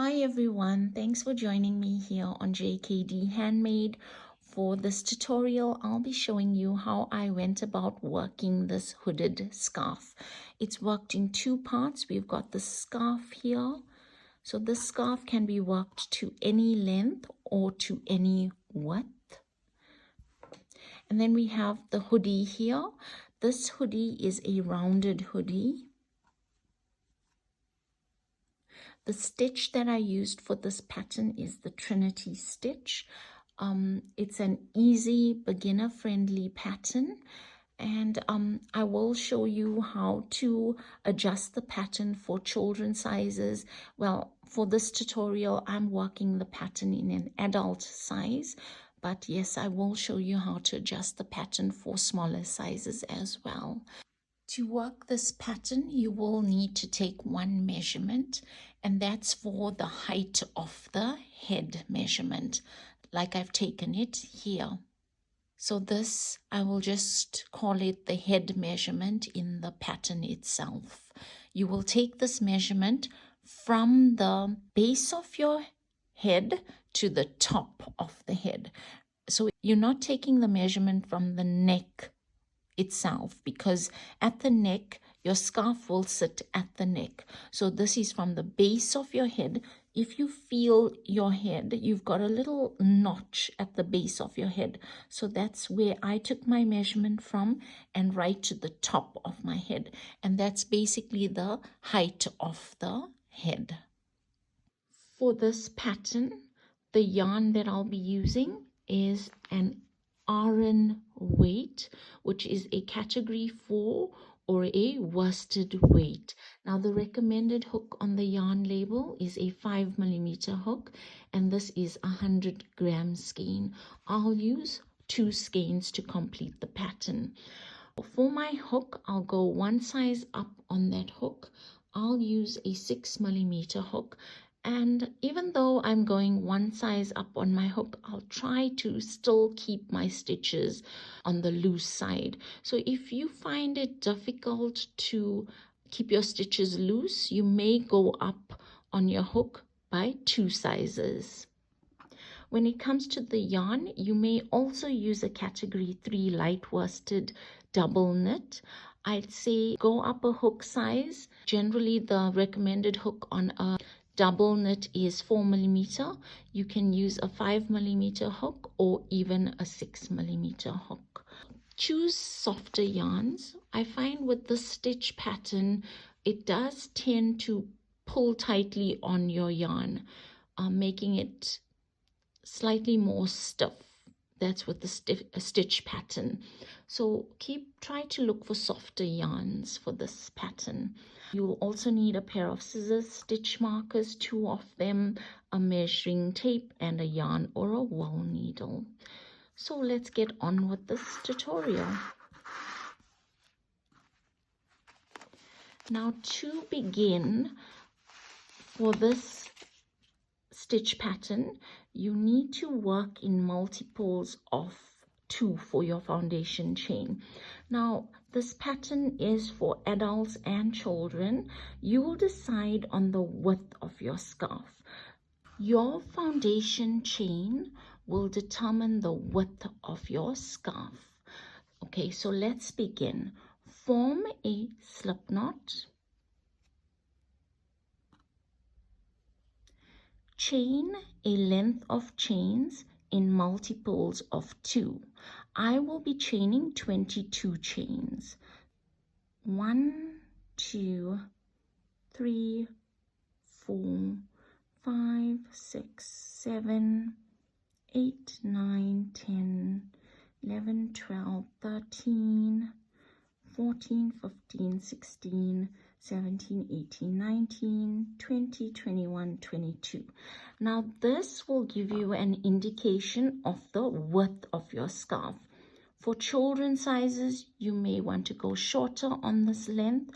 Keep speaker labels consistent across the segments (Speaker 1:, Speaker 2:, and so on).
Speaker 1: Hi everyone, thanks for joining me here on JKD Handmade. For this tutorial, I'll be showing you how I went about working this hooded scarf. It's worked in two parts. We've got the scarf here. So this scarf can be worked to any length or to any width. And then we have the hoodie here. This hoodie is a rounded hoodie. The stitch that I used for this pattern is the Trinity Stitch. It's an easy, beginner-friendly pattern, and I will show you how to adjust the pattern for children sizes. Well, for this tutorial, I'm working the pattern in an adult size, but yes, I will show you how to adjust the pattern for smaller sizes as well. To work this pattern, you will need to take one measurement, and that's for the height of the head measurement, like I've taken it here. So this, I will just call it the head measurement in the pattern itself. You will take this measurement from the base of your head to the top of the head. So you're not taking the measurement from the neck itself, because at the neck your scarf will sit at the neck. So this is from the base of your head. If you feel your head, you've got a little notch at the base of your head. So that's where I took my measurement from, and right to the top of my head. And that's basically the height of the head. For this pattern, the yarn that I'll be using is an Aran weight, which is a category 4 or a worsted weight. Now the recommended hook on the yarn label is a 5mm hook, and this is 100-gram skein. I'll use 2 skeins to complete the pattern. For my hook, I'll go one size up on that hook. I'll use a 6mm hook. And even though I'm going one size up on my hook, I'll try to still keep my stitches on the loose side. So if you find it difficult to keep your stitches loose, you may go up on your hook by 2 sizes. When it comes to the yarn, you may also use a category 3 light worsted double knit. I'd say go up a hook size. Generally, the recommended hook on a double knit is 4mm. You can use a 5mm hook or even a 6mm hook. Choose softer yarns. I find with the stitch pattern, it does tend to pull tightly on your yarn, making it slightly more stiff. That's with the stitch pattern. So try to look for softer yarns for this pattern. You'll also need a pair of scissors, stitch markers, 2 of them, a measuring tape, and a yarn or a wool needle. So let's get on with this tutorial. Now to begin, for this stitch pattern, you need to work in multiples of 2 for your foundation chain. Now this pattern is for adults and children. You will decide on the width of your scarf. Your foundation chain will determine the width of your scarf. Okay, so let's begin. Form a slip knot. Chain a length of chains in multiples of 2. I will be chaining 22 chains. 1, 2, 3, 4, 5, 6, 7, 8, 9, 10, 11, 12, 13, 14, 15, 16, 17, 18, 19, 20, 21, 22. Now this will give you an indication of the width of your scarf. For children's sizes, you may want to go shorter on this length,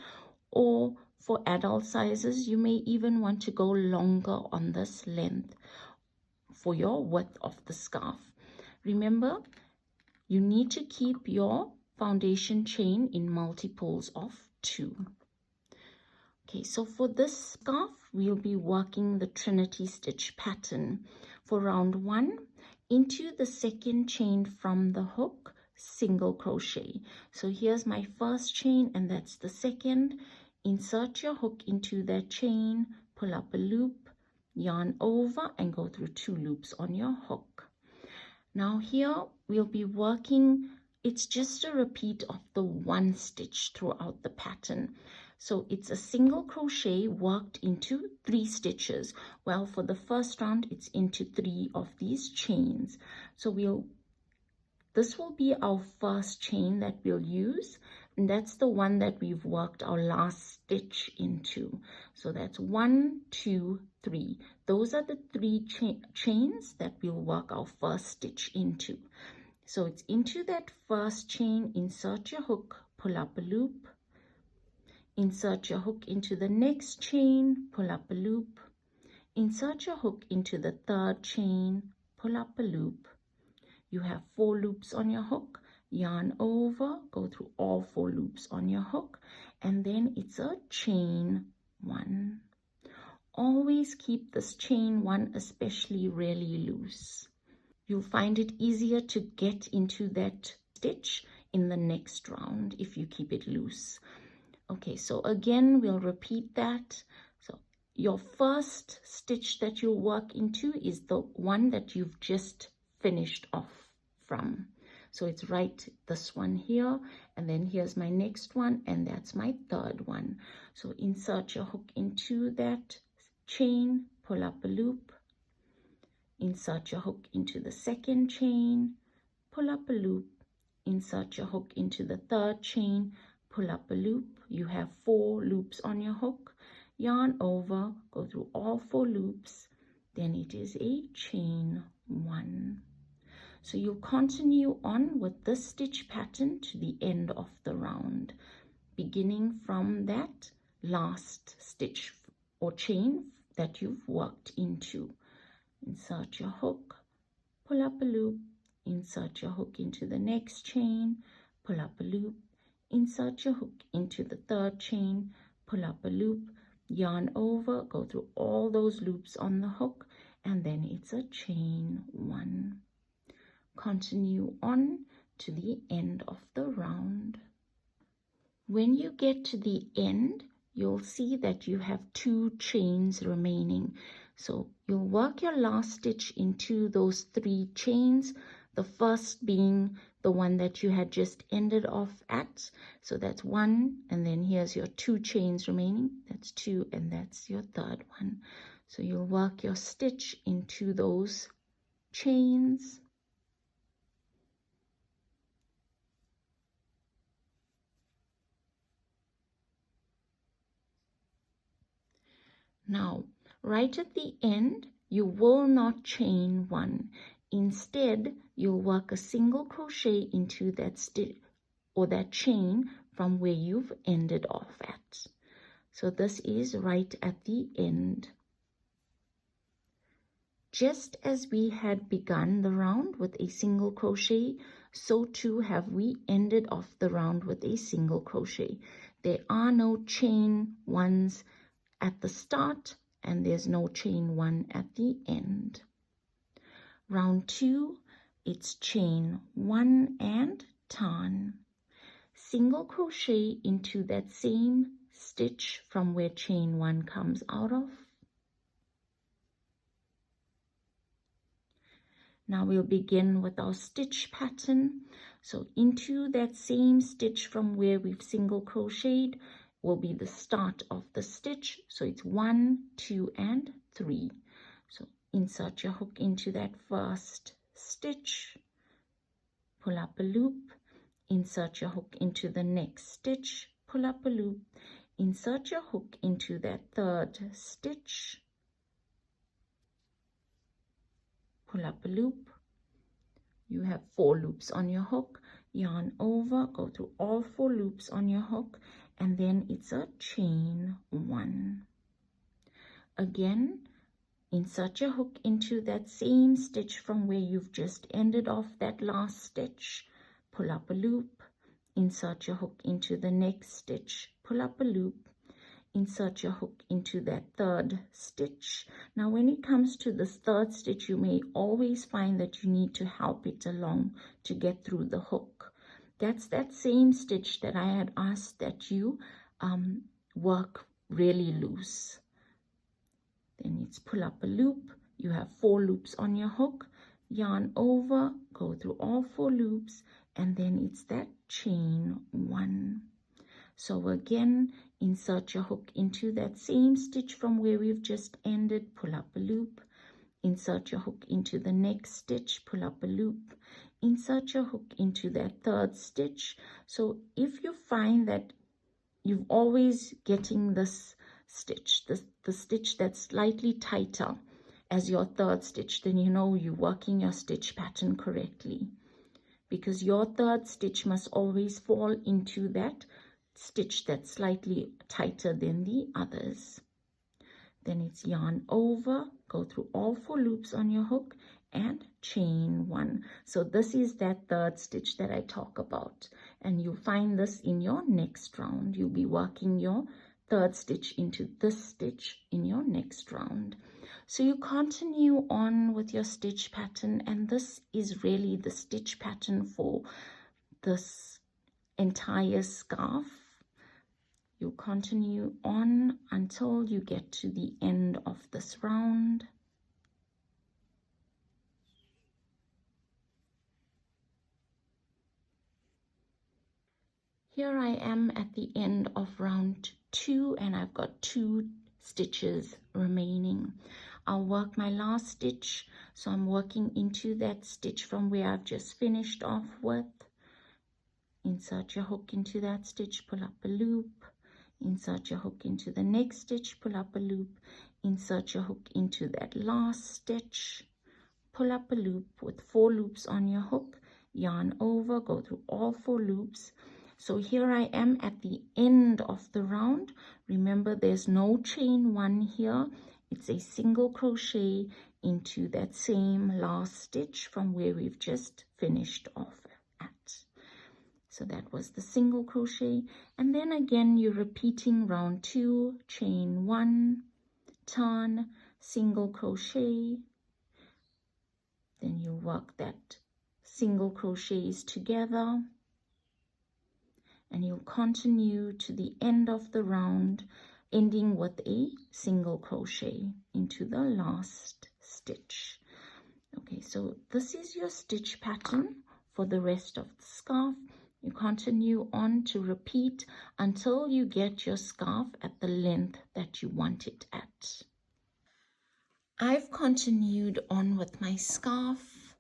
Speaker 1: or for adult sizes, you may even want to go longer on this length for your width of the scarf. Remember, you need to keep your foundation chain in multiples of 2. Okay, so for this scarf, we'll be working the Trinity Stitch pattern. For round 1, into the second chain from the hook, single crochet. So here's my first chain, and that's the second. Insert your hook into that chain, pull up a loop, yarn over, and go through 2 loops on your hook. Now here we'll be working, it's just a repeat of the 1 stitch throughout the pattern. So it's a single crochet worked into 3 stitches. Well, for the first round, it's into 3 of these chains. So this will be our first chain that we'll use, and that's the one that we've worked our last stitch into. So that's 1, 2, 3. Those are the 3 chains that we'll work our first stitch into. So it's into that first chain, insert your hook, pull up a loop, insert your hook into the next chain, pull up a loop, insert your hook into the third chain, pull up a loop. You have 4 loops on your hook, yarn over, go through all 4 loops on your hook, and then it's a chain 1. Always keep this chain 1 especially really loose. You'll find it easier to get into that stitch in the next round if you keep it loose. Okay, so again, we'll repeat that. So your first stitch that you'll work into is the one that you've just finished off from. So it's right this one here, and then here's my next one, and that's my third one. So insert your hook into that chain, pull up a loop, insert your hook into the second chain, pull up a loop, insert your hook into the third chain, pull up a loop. You have 4 loops on your hook, yarn over, go through all 4 loops, then it is a chain 1. So you'll continue on with this stitch pattern to the end of the round, beginning from that last stitch or chain that you've worked into. Insert your hook, pull up a loop, insert your hook into the next chain, pull up a loop, insert your hook into the third chain, pull up a loop, yarn over, go through all those loops on the hook, and then it's a chain 1. Continue on to the end of the round. When you get to the end, you'll see that you have 2 chains remaining. So you'll work your last stitch into those 3 chains, the first being the one that you had just ended off at. So that's 1, and then here's your 2 chains remaining. That's 2, and that's your third one. So you'll work your stitch into those chains. Now, right at the end, you will not chain 1. Instead, you'll work a single crochet into that stitch or that chain from where you've ended off at. So this is right at the end. Just as we had begun the round with a single crochet, so too have we ended off the round with a single crochet. There are no chain 1s at the start, and there's no chain 1 at the end. Round 2, it's chain 1 and turn. Single crochet into that same stitch from where chain 1 comes out of. Now we'll begin with our stitch pattern. So into that same stitch from where we've single crocheted will be the start of the stitch. So it's 1, 2, and 3. So insert your hook into that first stitch, pull up a loop, insert your hook into the next stitch, pull up a loop, insert your hook into that third stitch, pull up a loop. You have 4 loops on your hook, yarn over, go through all 4 loops on your hook, and then it's a chain 1. Again, insert your hook into that same stitch from where you've just ended off that last stitch, pull up a loop, insert your hook into the next stitch, pull up a loop, insert your hook into that third stitch. Now when it comes to this third stitch, you may always find that you need to help it along to get through the hook. That's that same stitch that I had asked that you work really loose. Then it's pull up a loop. You have 4 loops on your hook, yarn over, go through all 4 loops, and then it's that chain 1. So again, insert your hook into that same stitch from where we've just ended, pull up a loop, insert your hook into the next stitch, pull up a loop, insert your hook into that third stitch. So if you find that you're always getting this stitch, the stitch that's slightly tighter as your third stitch, then you know you're working your stitch pattern correctly, because your third stitch must always fall into that stitch that's slightly tighter than the others. Then it's yarn over, go through all 4 loops on your hook, and chain 1. So this is that third stitch that I talk about, and you'll find this in your next round. You'll be working your third stitch into this stitch in your next round. So you continue on with your stitch pattern, and this is really the stitch pattern for this entire scarf. You continue on until you get to the end of this round. Here I am at the end of round 2, and I've got 2 stitches remaining. I'll work my last stitch, so I'm working into that stitch from where I've just finished off with. Insert your hook into that stitch, pull up a loop, insert your hook into the next stitch, pull up a loop, insert your hook into that last stitch, pull up a loop with 4 loops on your hook, yarn over, go through all 4 loops. So here I am at the end of the round. Remember, there's no chain 1 here. It's a single crochet into that same last stitch from where we've just finished off at. So that was the single crochet, and then again you're repeating round 2, chain 1, turn, single crochet, then you work that single crochets together, and you'll continue to the end of the round, ending with a single crochet into the last stitch. Okay, so this is your stitch pattern for the rest of the scarf. You continue on to repeat until you get your scarf at the length that you want it at. I've continued on with my scarf.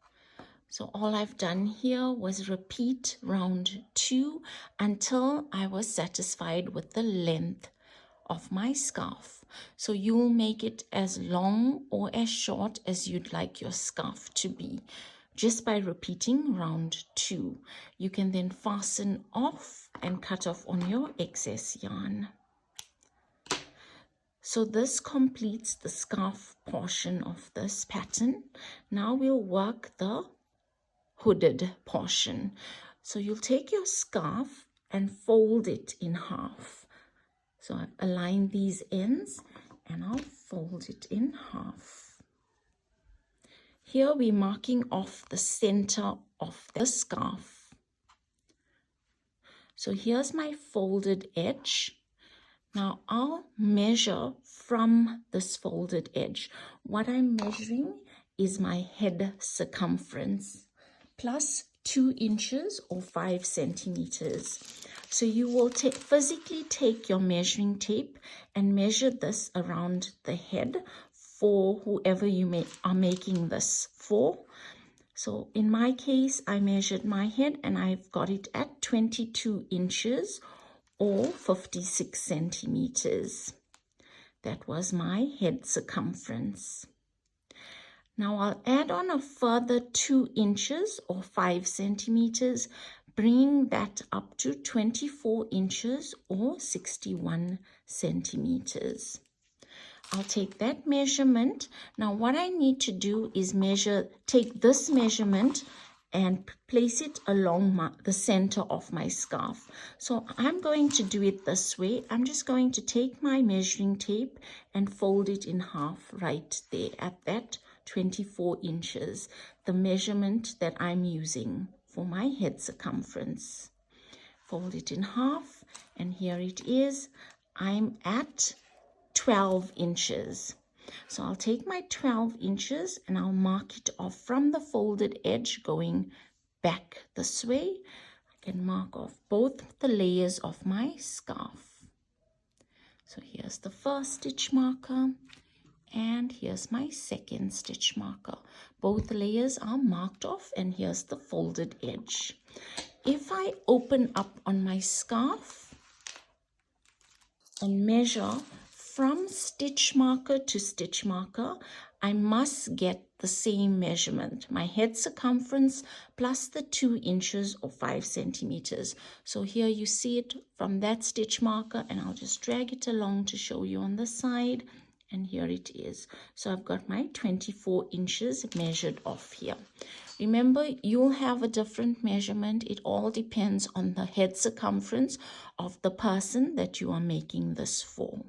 Speaker 1: So all I've done here was repeat round 2 until I was satisfied with the length of my scarf. So you'll make it as long or as short as you'd like your scarf to be, just by repeating round 2. You can then fasten off and cut off on your excess yarn. So this completes the scarf portion of this pattern. Now we'll work the hooded portion. So you'll take your scarf and fold it in half. So I've aligned these ends and I'll fold it in half. Here we're marking off the center of the scarf. So here's my folded edge. Now I'll measure from this folded edge. What I'm measuring is my head circumference plus 2 inches or 5 centimeters. So you will physically take your measuring tape and measure this around the head for whoever you are making this for. So in my case, I measured my head and I've got it at 22 inches or 56 centimeters. That was my head circumference. Now I'll add on a further 2 inches or 5 centimeters, bringing that up to 24 inches or 61 centimeters. I'll take that measurement. Now what I need to do is take this measurement and place it along the center of my scarf. So I'm going to do it this way. I'm just going to take my measuring tape and fold it in half right there at that 24 inches, the measurement that I'm using for my head circumference. Fold it in half, and here it is. I'm at 12 inches. So I'll take my 12 inches and I'll mark it off from the folded edge going back this way. I can mark off both the layers of my scarf. So here's the first stitch marker and here's my second stitch marker. Both layers are marked off and here's the folded edge. If I open up on my scarf and measure from stitch marker to stitch marker, I must get the same measurement, my head circumference plus the 2 inches or 5 centimeters. So here you see it from that stitch marker, and I'll just drag it along to show you on the side, and here it is. So I've got my 24 inches measured off here. Remember, you'll have a different measurement. It all depends on the head circumference of the person that you are making this for.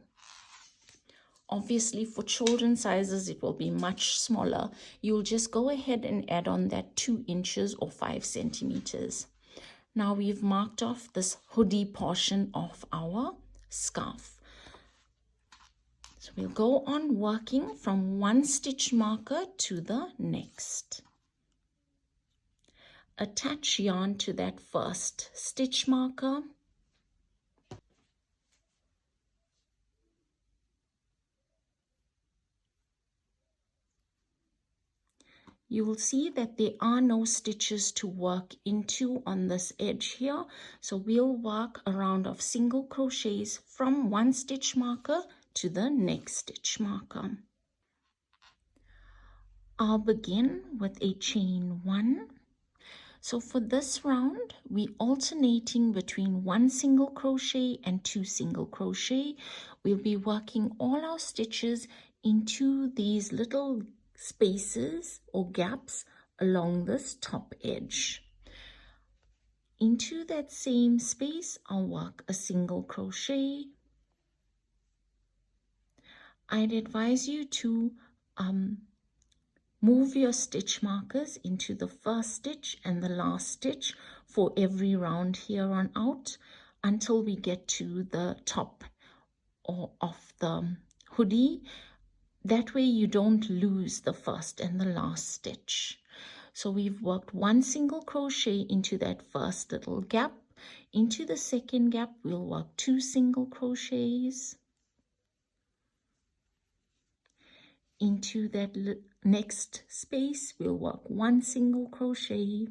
Speaker 1: Obviously, for children's sizes, it will be much smaller. You'll just go ahead and add on that 2 inches or 5 centimeters. Now we've marked off this hoodie portion of our scarf. So we'll go on working from one stitch marker to the next. Attach yarn to that first stitch marker. You will see that there are no stitches to work into on this edge here. So we'll work a round of single crochets from one stitch marker to the next stitch marker. I'll begin with a chain 1. So for this round, we're alternating between 1 single crochet and 2 single crochet. We'll be working all our stitches into these little spaces or gaps along this top edge. Into that same space, I'll work a single crochet. I'd advise you to move your stitch markers into the first stitch and the last stitch for every round here on out until we get to the top of the hoodie. That way you don't lose the first and the last stitch. So we've worked 1 single crochet into that first little gap. Into the second gap, we'll work 2 single crochets. Into that next space, we'll work 1 single crochet.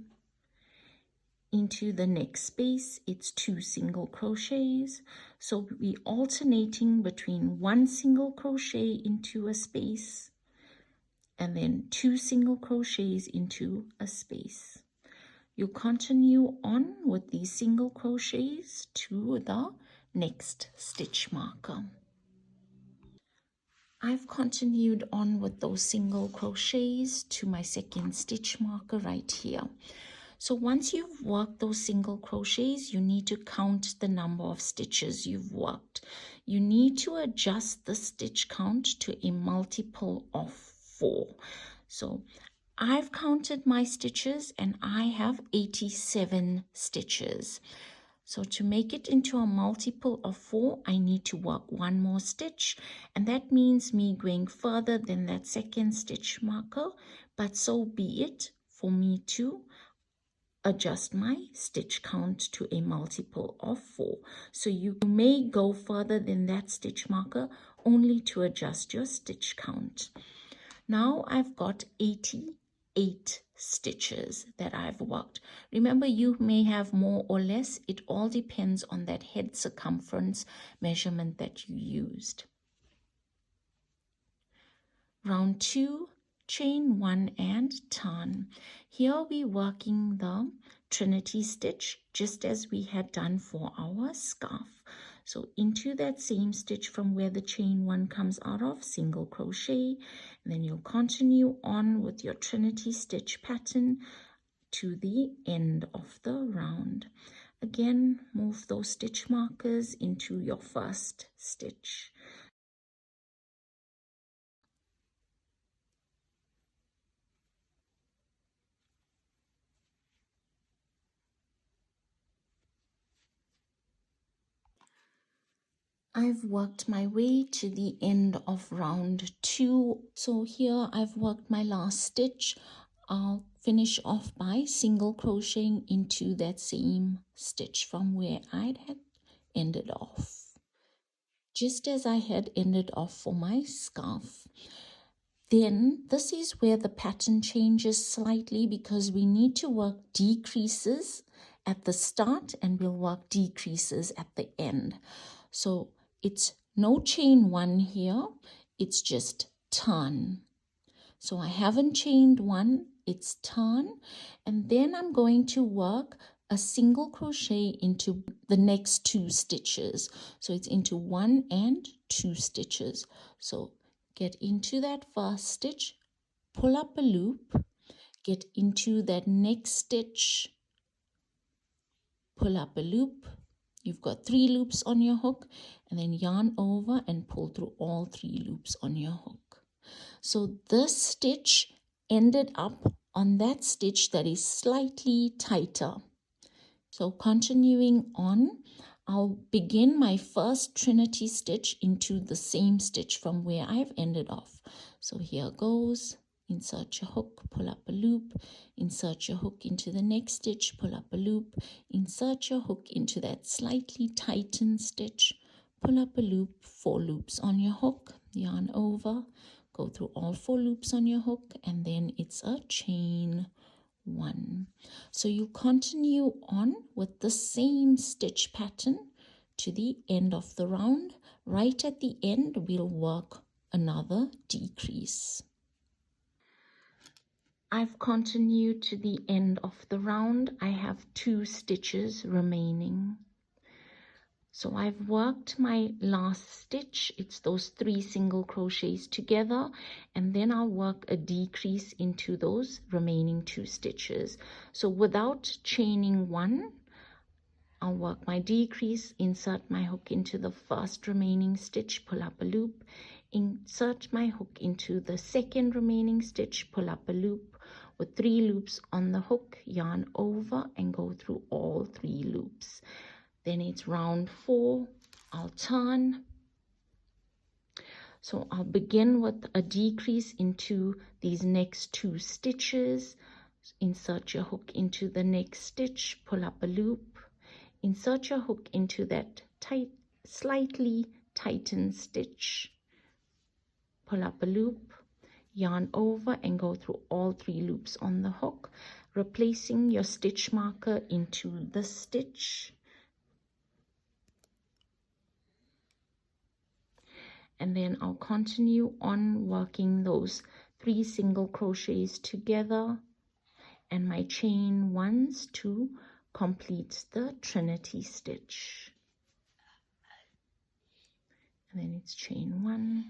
Speaker 1: Into the next space, it's 2 single crochets. So we're alternating between 1 single crochet into a space and then 2 single crochets into a space. You continue on with these single crochets to the next stitch marker. I've continued on with those single crochets to my second stitch marker right here. So once you've worked those single crochets, you need to count the number of stitches you've worked. You need to adjust the stitch count to a multiple of 4. So I've counted my stitches and I have 87 stitches. So to make it into a multiple of 4, I need to work 1 more stitch, and that means me going further than that second stitch marker, but so be it for me to adjust my stitch count to a multiple of 4. So you may go further than that stitch marker only to adjust your stitch count. Now I've got 88 stitches that I've worked. Remember, you may have more or less. It all depends on that head circumference measurement that you used. Round 2, chain 1 and turn. Here we're working the Trinity stitch just as we had done for our scarf. So into that same stitch from where the chain 1 comes out of, single crochet, and then you'll continue on with your Trinity stitch pattern to the end of the round. Again, move those stitch markers into your first stitch. I've worked my way to the end of round 2. So here I've worked my last stitch. I'll finish off by single crocheting into that same stitch from where I had ended off, just as I had ended off for my scarf. Then this is where the pattern changes slightly, because we need to work decreases at the start and we'll work decreases at the end. So it's no chain 1 here, it's just turn. So I haven't chained 1, it's turn, and then I'm going to work a single crochet into the next 2 stitches. So it's into 1 and 2 stitches. So get into that first stitch, pull up a loop, get into that next stitch, pull up a loop. You've got 3 loops on your hook, and then yarn over and pull through all 3 loops on your hook. So this stitch ended up on that stitch that is slightly tighter. So continuing on, I'll begin my first Trinity stitch into the same stitch from where I've ended off. So here goes. Insert your hook, pull up a loop, insert your hook into the next stitch, pull up a loop, insert your hook into that slightly tightened stitch, pull up a loop, 4 loops on your hook, yarn over, go through all 4 loops on your hook, and then it's a chain 1. So you continue on with the same stitch pattern to the end of the round. Right at the end, we'll work another decrease. I've continued to the end of the round. I have 2 stitches remaining. So I've worked my last stitch. It's those 3 single crochets together, and then I'll work a decrease into those remaining 2 stitches. So without chaining 1, I'll work my decrease, insert my hook into the first remaining stitch, pull up a loop, insert my hook into the second remaining stitch, pull up a loop with 3 loops on the hook, yarn over and go through all 3 loops. Then it's round 4, I'll turn. So I'll begin with a decrease into these next 2 stitches, insert your hook into the next stitch, pull up a loop, insert your hook into that slightly tightened stitch, pull up a loop, yarn over and go through all 3 loops on the hook, replacing your stitch marker into the stitch. And then I'll continue on working those 3 single crochets together and my chain 1s to complete the Trinity stitch. And then it's chain 1,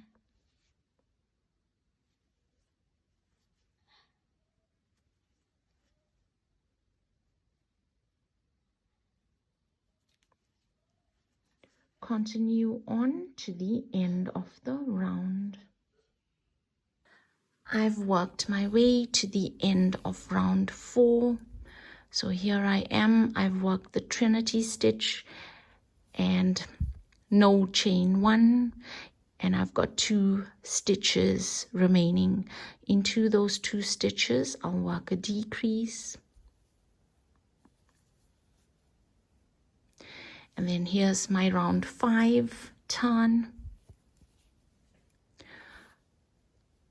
Speaker 1: continue on to the end of the round. I've worked my way to the end of round 4. So here I am. I've worked the Trinity stitch and no chain 1, and I've got 2 stitches remaining. Into those 2 stitches, I'll work a decrease. And then here's my round 5 turn.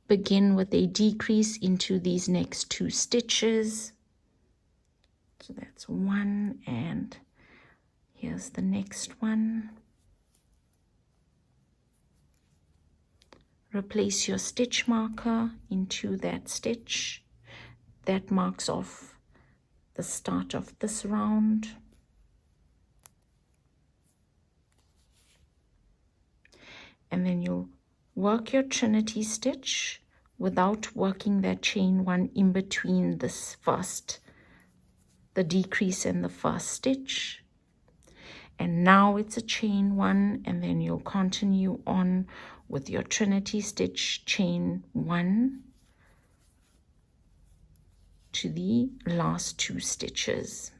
Speaker 1: Begin with a decrease into these next 2 stitches. So that's 1, and here's the next one. Replace your stitch marker into that stitch. That marks off the start of this round. And then you'll work your Trinity stitch without working that chain 1 in between this first the decrease in the first stitch, and now it's a chain 1, and then you'll continue on with your Trinity stitch, chain 1 to the last 2 stitches.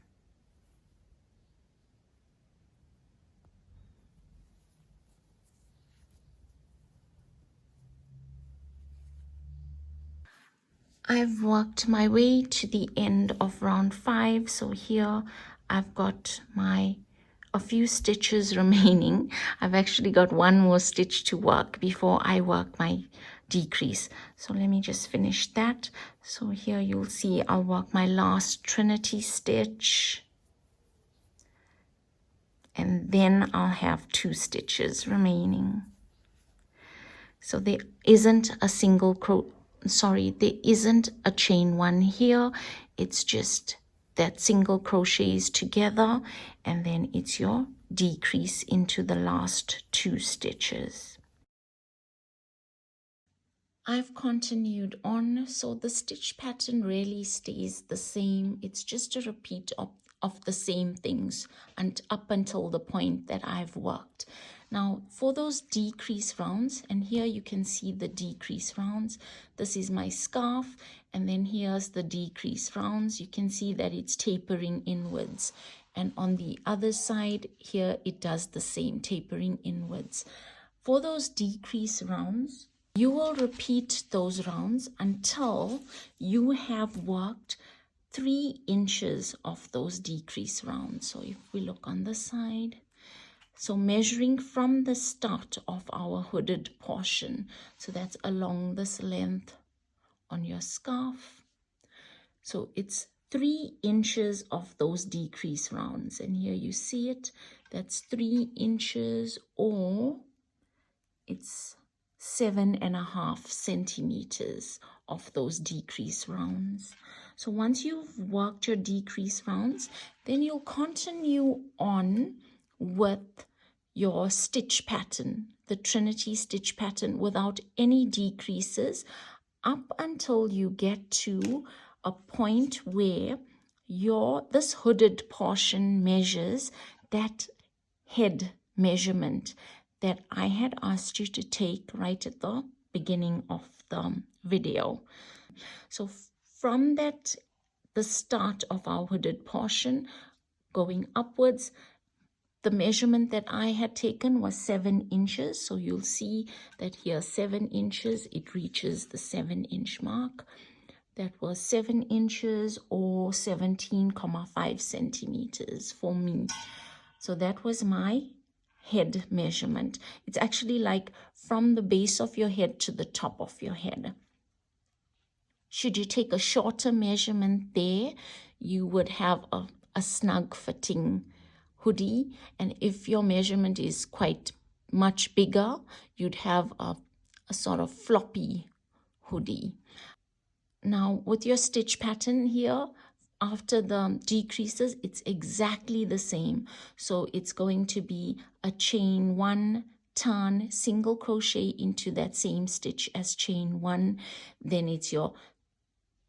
Speaker 1: I've worked my way to the end of round 5, so here I've got a few stitches remaining. I've actually got one more stitch to work before I work my decrease. So let me just finish that. So here you'll see I'll work my last Trinity stitch, and then I'll have 2 stitches remaining. So there isn't a there isn't a chain 1 here. It's just that single crochets together, and then it's your decrease into the last 2 stitches. I've continued on, so the stitch pattern really stays the same. It's just a repeat of the same things and up until the point that I've worked. Now for those decrease rounds, and here you can see the decrease rounds. This is my scarf, and then here's the decrease rounds. You can see that it's tapering inwards, and on the other side here it does the same, tapering inwards. For those decrease rounds, you will repeat those rounds until you have worked 3 inches of those decrease rounds. So if we look on the side, so measuring from the start of our hooded portion, so that's along this length on your scarf. So it's 3 inches of those decrease rounds, and here you see it, that's 3 inches, or it's 7.5 centimeters of those decrease rounds. So once you've worked your decrease rounds, then you'll continue on with your stitch pattern, the Trinity stitch pattern, without any decreases up until you get to a point where this hooded portion measures that head measurement that I had asked you to take right at the beginning of the video. So from that, the start of our hooded portion going upwards, the measurement that I had taken was 7 inches. So you'll see that here 7 inches, it reaches the 7-inch mark. That was 7 inches or 17.5 centimeters for me. So that was my head measurement. It's actually like from the base of your head to the top of your head. Should you take a shorter measurement there, you would have a snug fitting hoodie, and if your measurement is quite much bigger, you'd have a sort of floppy hoodie. Now with your stitch pattern here, after the decreases, it's exactly the same. So it's going to be a chain 1, turn, single crochet into that same stitch as chain 1. Then it's your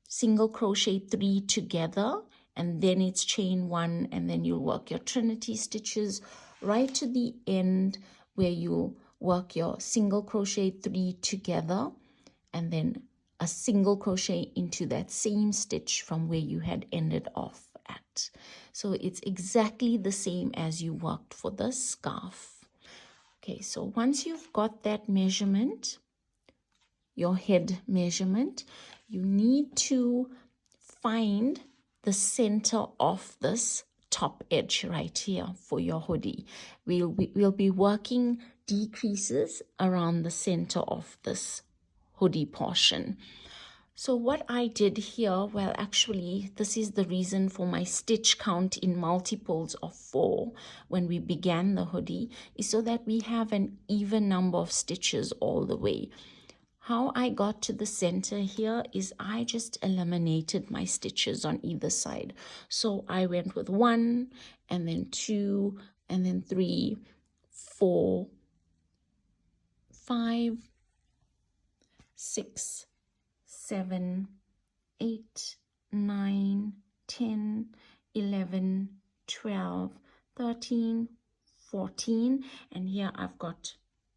Speaker 1: single crochet 3 together, and then it's chain 1, and then you'll work your Trinity stitches right to the end where you work your single crochet 3 together, and then a single crochet into that same stitch from where you had ended off at. So it's exactly the same as you worked for the scarf. Okay, so once you've got that measurement, your head measurement, you need to find the center of this top edge right here for your hoodie. We'll be working decreases around the center of this hoodie portion. So what I did here, well, actually this is the reason for my stitch count in multiples of 4 when we began the hoodie, is so that we have an even number of stitches all the way. How I got to the center here is I just eliminated my stitches on either side. So I went with 1, and then 2, and then 3, 4, 5, 6, 7, 8, 9, 10, 11, 12, 13, 14, and here I've got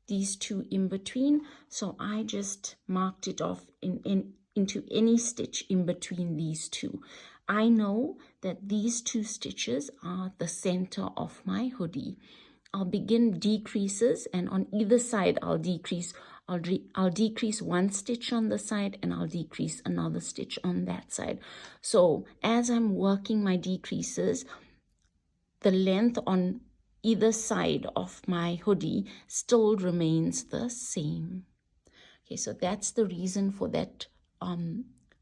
Speaker 1: these two in between, so I just marked it off into any stitch in between these two. I know that these two stitches are the center of my hoodie. I'll begin decreases, and on either side I'll decrease one stitch on the side, and I'll decrease another stitch on that side. So as I'm working my decreases, the length on either side of my hoodie still remains the same. Okay, so that's the reason for that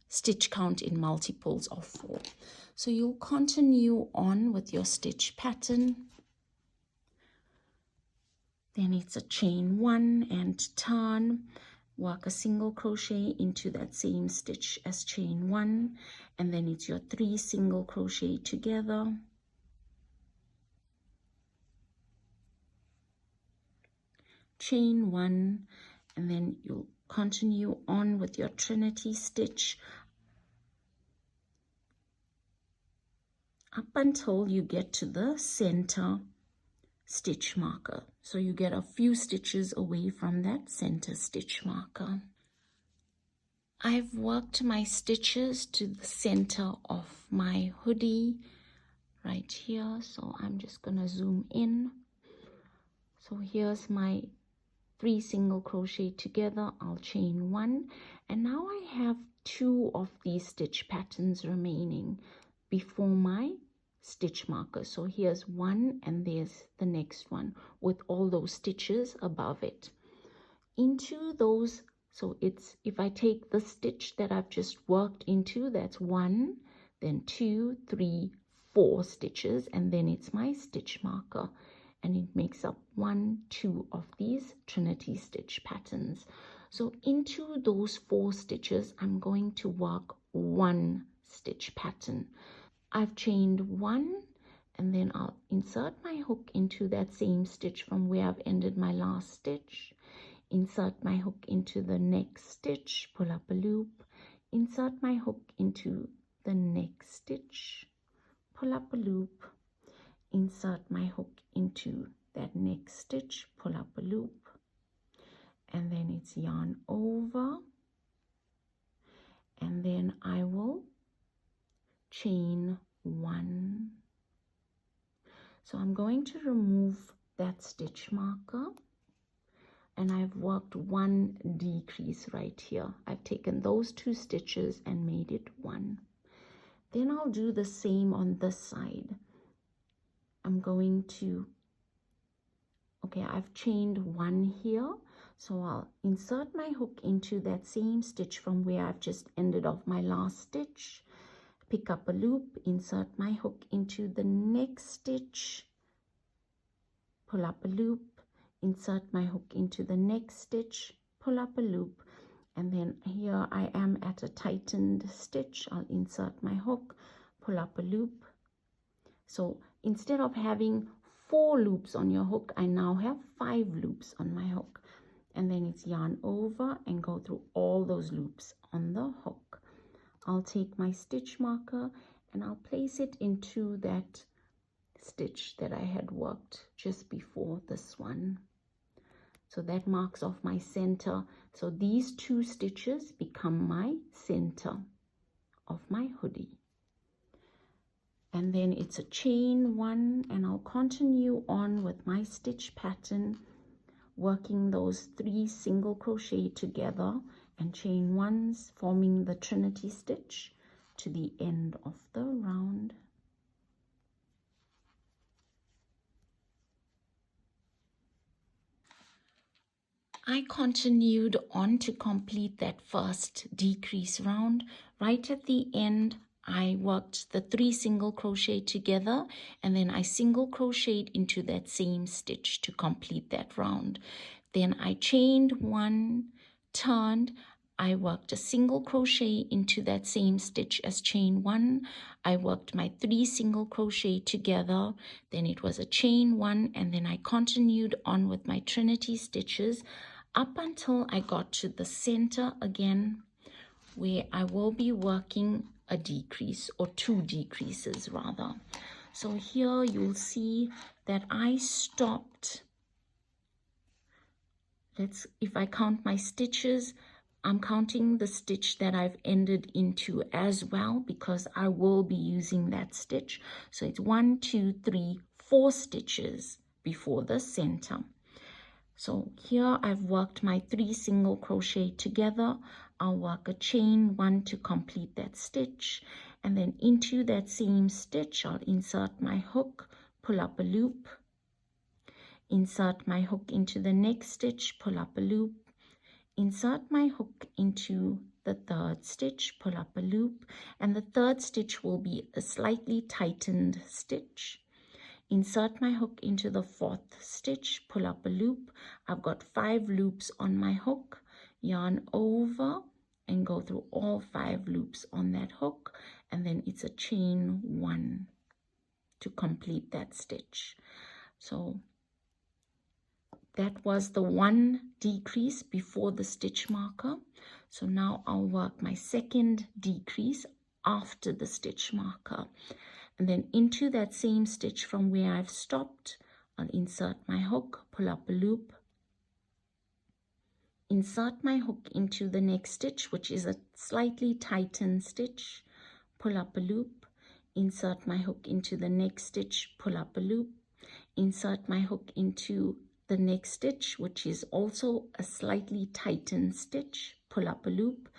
Speaker 1: stitch count in multiples of 4. So you'll continue on with your stitch pattern. Then it's a chain 1 and turn, work a single crochet into that same stitch as chain 1, and then it's your 3 single crochet together, chain 1, and then you'll continue on with your Trinity stitch up until you get to the center stitch marker. So you get a few stitches away from that center stitch marker. I've worked my stitches to the center of my hoodie right here, so I'm just gonna zoom in. So here's my 3 single crochet together, I'll chain 1, and now I have 2 of these stitch patterns remaining before my stitch marker. So here's 1 and there's the next one with all those stitches above it. Into those, so it's, if I take the stitch that I've just worked into, that's 1, then 2, 3, 4 stitches, and then it's my stitch marker, and it makes up 1, 2 of these Trinity stitch patterns. So into those 4 stitches, I'm going to work 1 stitch pattern. I've chained 1, and then I'll insert my hook into that same stitch from where I've ended my last stitch, insert my hook into the next stitch, pull up a loop, insert my hook into the next stitch, pull up a loop, insert my hook into that next stitch, pull up a loop, and then it's yarn over, and then I will chain 1. So I'm going to remove that stitch marker, and I've worked 1 decrease right here. I've taken those 2 stitches and made it 1. Then I'll do the same on this side. I'm going to, okay, I've chained 1 here, so I'll insert my hook into that same stitch from where I've just ended off my last stitch, pick up a loop, insert my hook into the next stitch, pull up a loop, insert my hook into the next stitch, pull up a loop, and then here I am at a tightened stitch. I'll insert my hook, pull up a loop. So instead of having 4 loops on your hook, I now have 5 loops on my hook, and then it's yarn over and go through all those loops on the hook. I'll take my stitch marker and I'll place it into that stitch that I had worked just before this one. So that marks off my center. So these 2 stitches become my center of my hoodie. And then it's a chain 1, and I'll continue on with my stitch pattern, working those 3 single crochet together and chain 1s, forming the Trinity stitch to the end of the round. I continued on to complete that first decrease round. Right at the end, I worked the 3 single crochet together, and then I single crocheted into that same stitch to complete that round. Then I chained 1, turned, I worked a single crochet into that same stitch as chain 1. I worked my 3 single crochet together, then it was a chain 1, and then I continued on with my Trinity stitches up until I got to the center again, where I will be working a decrease, or 2 decreases rather. So here you'll see that I stopped. If I count my stitches, I'm counting the stitch that I've ended into as well, because I will be using that stitch. So it's 1, 2, 3, 4 stitches before the center. So here I've worked my 3 single crochet together. I'll work a chain 1 to complete that stitch, and then into that same stitch I'll insert my hook, pull up a loop, insert my hook into the next stitch, pull up a loop, insert my hook into the 3rd stitch, pull up a loop, and the 3rd stitch will be a slightly tightened stitch. Insert my hook into the 4th stitch, pull up a loop. I've got 5 loops on my hook, yarn over and go through all 5 loops on that hook, and then it's a chain 1 to complete that stitch. So that was the 1 decrease before the stitch marker. So now I'll work my 2nd decrease after the stitch marker. And then into that same stitch from where I've stopped, I'll insert my hook, pull up a loop, insert my hook into the next stitch, which is a slightly tightened stitch, pull up a loop, insert my hook into the next stitch, pull up a loop, insert my hook into the next stitch, which is also a slightly tightened stitch, pull up a loop,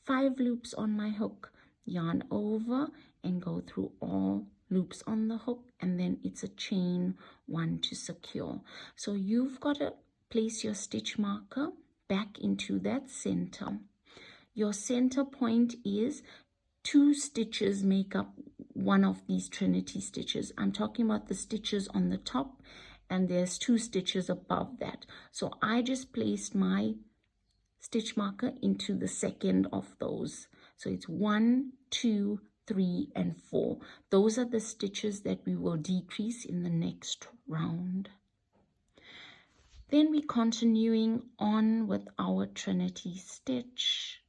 Speaker 1: 5 loops on my hook, yarn over and go through all loops on the hook, and then it's a chain 1 to secure. So you've got to place your stitch marker back into that center. Your center point is 2 stitches make up one of these Trinity stitches. I'm talking about the stitches on the top, and there's 2 stitches above that. So I just placed my stitch marker into the 2nd of those. So it's 1, 2, 3, and 4. Those are the stitches that we will decrease in the next round. Then we're continuing on with our Trinity stitch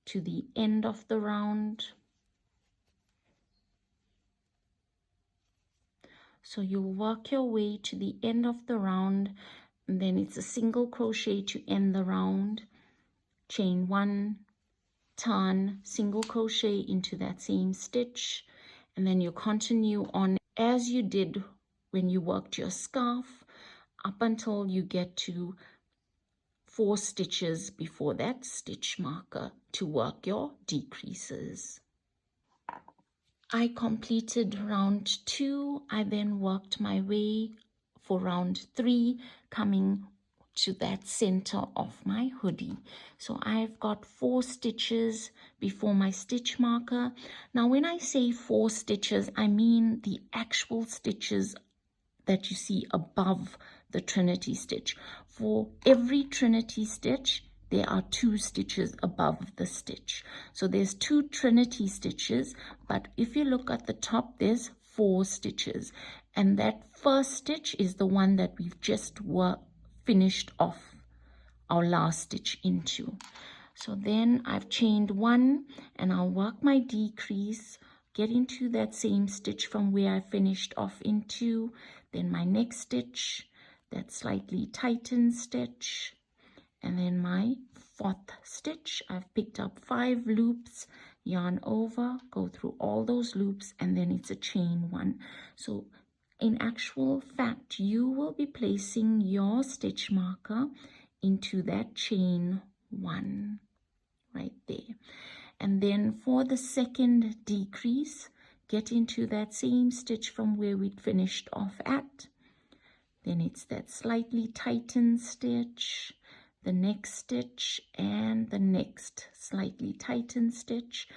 Speaker 1: to the end of the round. So you'll work your way to the end of the round, and then it's a single crochet to end the round, chain 1, turn, single crochet into that same stitch, and then you continue on as you did when you worked your scarf up until you get to 4 stitches before that stitch marker to work your decreases. I completed round 2. I then worked my way for round 3, coming to that center of my hoodie. So I've got 4 stitches before my stitch marker. Now when I say 4 stitches, I mean the actual stitches that you see above the Trinity stitch. For every Trinity stitch, there are 2 stitches above the stitch. So there's 2 Trinity stitches, but if you look at the top, there's 4 stitches. And that first stitch is the one that we've just finished off our last stitch into. So then I've chained 1, and I'll work my decrease, get into that same stitch from where I finished off into, then my next stitch, that slightly tightened stitch, and then my 4th stitch. I've picked up 5 loops, yarn over, go through all those loops, and then it's a chain 1. So in actual fact, you will be placing your stitch marker into that chain 1 right there. And then for the 2nd decrease, get into that same stitch from where we'd finished off at. Then it's that slightly tightened stitch, the next stitch, and the next slightly tightened stitch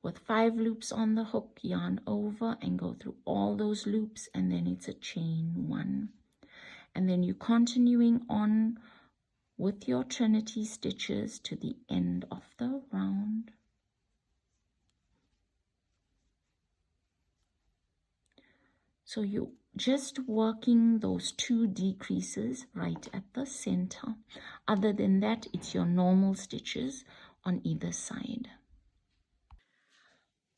Speaker 1: with 5 loops on the hook, yarn over and go through all those loops, and then it's a chain 1. And then you're continuing on with your Trinity stitches to the end of the round. So you're just working those 2 decreases right at the center. Other than that, it's your normal stitches on either side.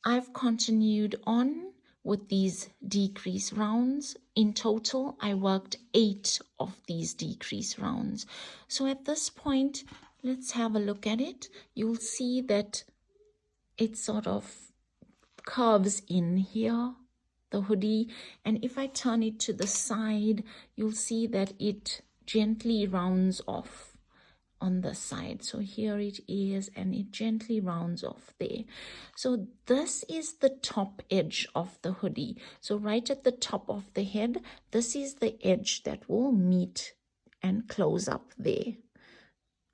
Speaker 1: I've continued on with these decrease rounds. In total, I worked 8 of these decrease rounds. So at this point, let's have a look at it. You'll see that it sort of curves in here, the hoodie. And if I turn it to the side, you'll see that it gently rounds off on the side. So here it is, and it gently rounds off there. So this is the top edge of the hoodie. So right at the top of the head, this is the edge that will meet and close up there.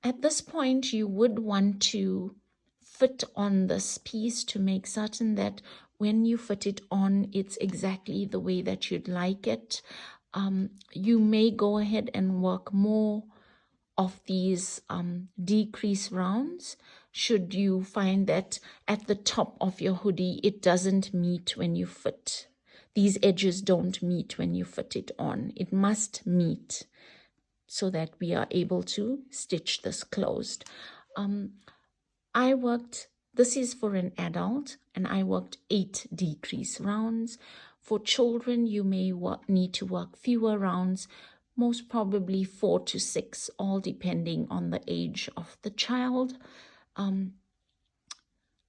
Speaker 1: At this point, you would want to fit on this piece to make certain that when you fit it on, it's exactly the way that you'd like it. You may go ahead and work more of these decrease rounds should you find that at the top of your hoodie it doesn't meet when you fit. These edges don't meet when you fit it on. It must meet so that we are able to stitch this closed. This is for an adult, and I worked 8 decrease rounds. For children, you may need to work fewer rounds, most probably 4 to 6, all depending on the age of the child.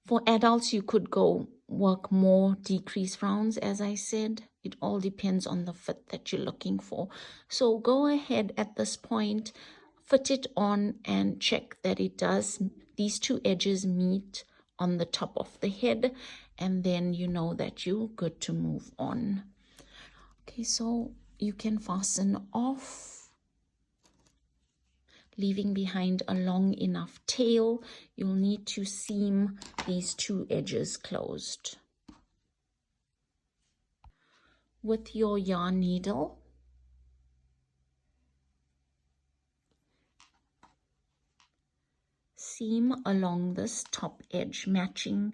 Speaker 1: For adults, you could go work more decrease rounds, as I said. It all depends on the fit that you're looking for. So go ahead at this point, fit it on and check that it does. These 2 edges meet on the top of the head, and then you know that you're good to move on. Okay, so you can fasten off, leaving behind a long enough tail. You'll need to seam these 2 edges closed. With your yarn needle, seam along this top edge, matching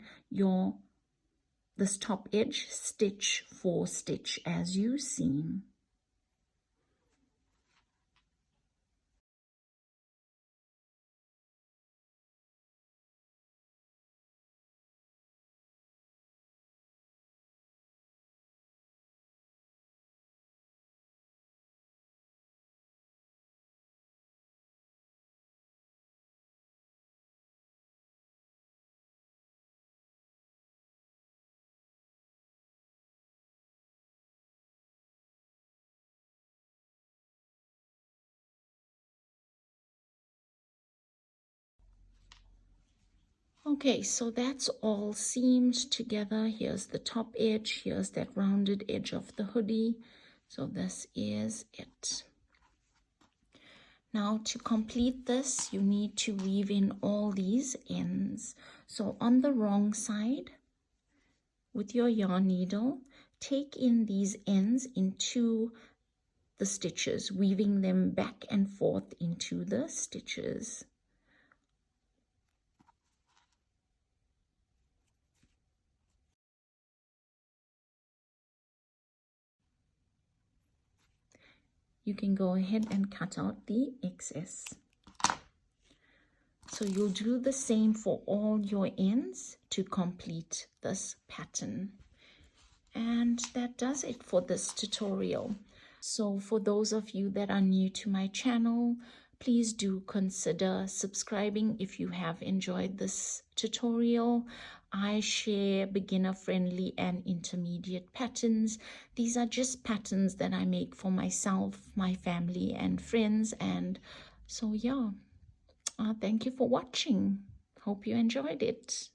Speaker 1: this top edge stitch for stitch as you seam. Okay, so that's all seamed together. Here's the top edge, here's that rounded edge of the hoodie. So this is it. Now to complete this, you need to weave in all these ends. So on the wrong side, with your yarn needle, take in these ends into the stitches, weaving them back and forth into the stitches. You can go ahead and cut out the excess. So you'll do the same for all your ends to complete this pattern. And that does it for this tutorial. So for those of you that are new to my channel, please do consider subscribing if you have enjoyed this tutorial. I share beginner-friendly and intermediate patterns. These are just patterns that I make for myself, my family, and friends. And so, yeah, thank you for watching. Hope you enjoyed it.